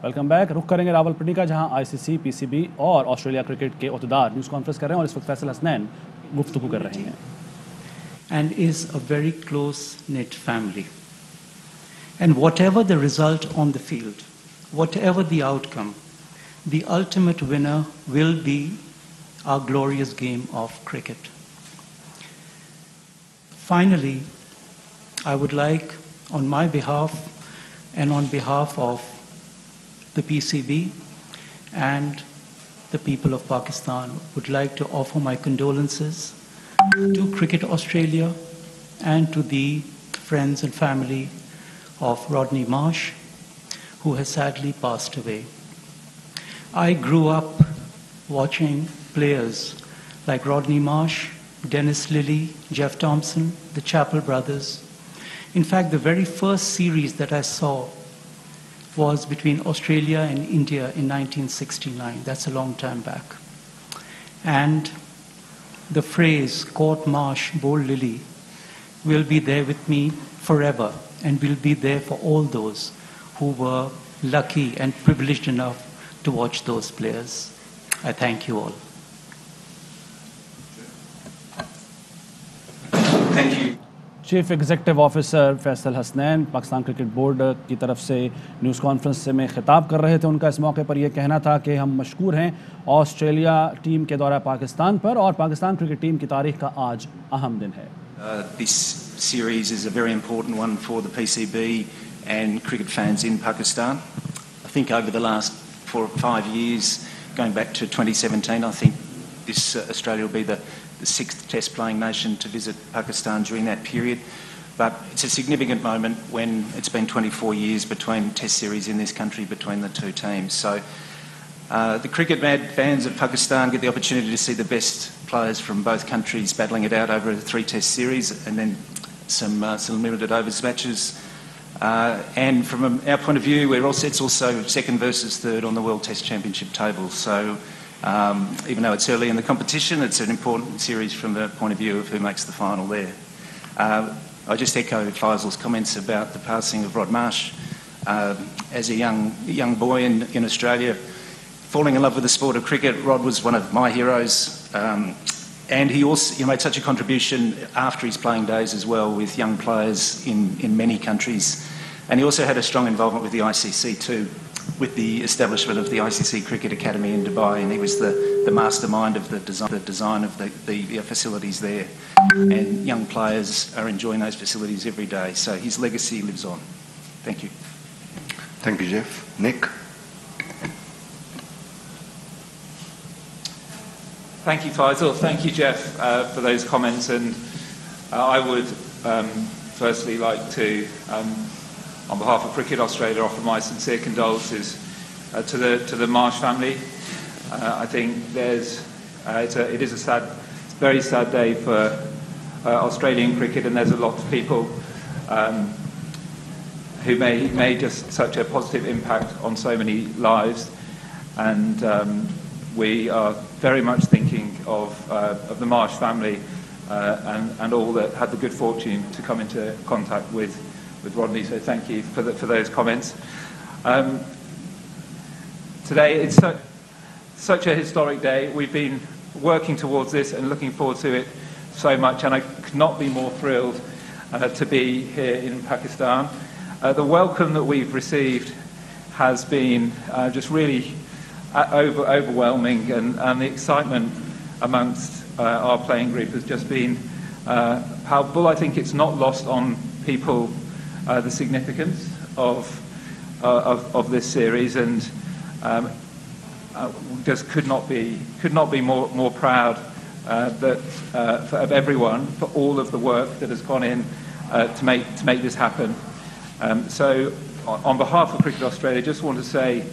Welcome back. रुख करेंगे रावलपिंडी का, जहां आईसीसी, पीसीबी और ऑस्ट्रेलिया क्रिकेट के ओहदेदार न्यूज़ कॉन्फ्रेंस कर रहे हैं और इस वक्त फैसल हसनैन गुफ्तगू कर रहे हैं। And is a very close-knit family. And whatever the result on the field, whatever the outcome, the ultimate winner will be our glorious game of cricket. Finally, I would like, on my behalf and on behalf of the PCB and the people of Pakistan, would like to offer my condolences to Cricket Australia and to the friends and family of Rodney Marsh, who has sadly passed away. I grew up watching players like Rodney Marsh, Dennis Lillee, Geoff Thompson, the Chappell brothers. In fact, the very first series that I saw was between Australia and India in 1969. That's a long time back. And the phrase, court marsh, bold lily, will be there with me forever and will be there for all those who were lucky and privileged enough to watch those players. I thank you all. Thank you. Chief executive officer Faisal Hasnain Pakistan cricket board की तरफ से news conference से में खिताब कर रहे थे। उनका इस मौके पर यह कहना था कि हम मशकूर हैं ऑस्ट्रेलिया टीम के दौरा पाकिस्तान पर, और पाकिस्तान क्रिकेट टीम की तारीख का आज अहम दिन है। This series is a very important one for the PCB and cricket fans in Pakistan. I think over the last 4 or 5 years, going back to 2017, I think this Australia will be the 6th test playing nation to visit Pakistan during that period. But it's a significant moment when it's been 24 years between test series in this country between the two teams. So the cricket mad fans of Pakistan get the opportunity to see the best players from both countries battling it out over a 3-test series, and then some limited overs matches. And from our point of view, it's also second versus third on the World Test Championship table. So even though it's early in the competition, it's an important series from the point of view of who makes the final there. I just echo Faisal's comments about the passing of Rod Marsh. As a young boy in Australia, falling in love with the sport of cricket, Rod was one of my heroes. And he also made such a contribution after his playing days as well with young players in many countries. And he also had a strong involvement with the ICC too, with the establishment of the ICC Cricket Academy in Dubai, and he was the mastermind of the design of the facilities there. And young players are enjoying those facilities every day, so his legacy lives on. Thank you. Thank you, Geoff. Nick? Thank you, Faisal. Thank you, Geoff, for those comments. And I would firstly like to, on behalf of Cricket Australia, offer my sincere condolences to the Marsh family. I think it is a very sad day for Australian cricket, and there's a lot of people who made just such a positive impact on so many lives. And we are very much thinking of the Marsh family and all that had the good fortune to come into contact with Rodney. So thank you for those comments. Today it's such a historic day. We've been working towards this and looking forward to it so much, and I could not be more thrilled to be here in Pakistan. The welcome that we've received has been just really overwhelming, and the excitement amongst our playing group has just been palpable. I think it's not lost on people the significance of this series, and just could not be more proud of everyone for all of the work that has gone in to make this happen. So on behalf of Cricket Australia, I just want to say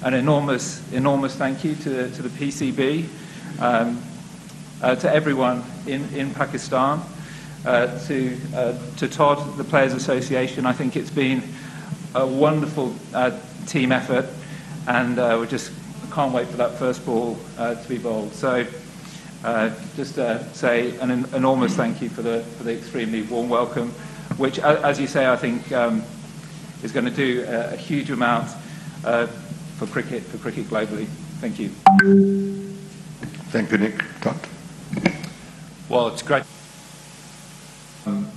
an enormous thank you to the PCB, to everyone in Pakistan, to Todd, the Players Association. I think it's been a wonderful team effort, and we just can't wait for that first ball to be bowled. So just say an enormous thank you for the extremely warm welcome, which, as you say, I think is going to do a huge amount for cricket globally. Thank you. Thank you, Nick. Todd. Well, it's great.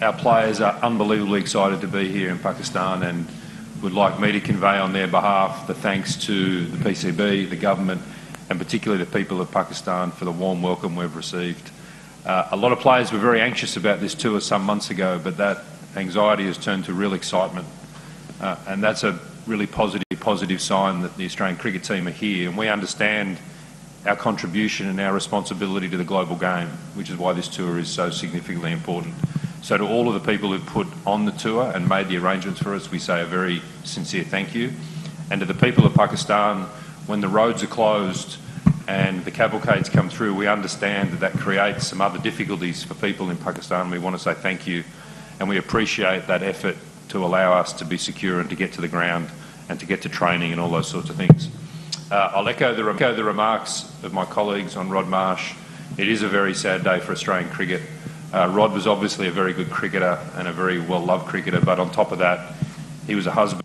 Our players are unbelievably excited to be here in Pakistan and would like me to convey on their behalf the thanks to the PCB, the government, and particularly the people of Pakistan for the warm welcome we've received. A lot of players were very anxious about this tour some months ago, but that anxiety has turned to real excitement. And that's a really positive sign that the Australian cricket team are here, and we understand our contribution and our responsibility to the global game, which is why this tour is so significantly important. So to all of the people who've put on the tour and made the arrangements for us, we say a very sincere thank you. And to the people of Pakistan, when the roads are closed and the cavalcades come through, we understand that that creates some other difficulties for people in Pakistan. We want to say thank you, and we appreciate that effort to allow us to be secure and to get to the ground and to get to training and all those sorts of things. I'll echo the remarks of my colleagues on Rod Marsh. It is a very sad day for Australian cricket. Rod was obviously a very good cricketer and a very well-loved cricketer, but on top of that, he was a husband.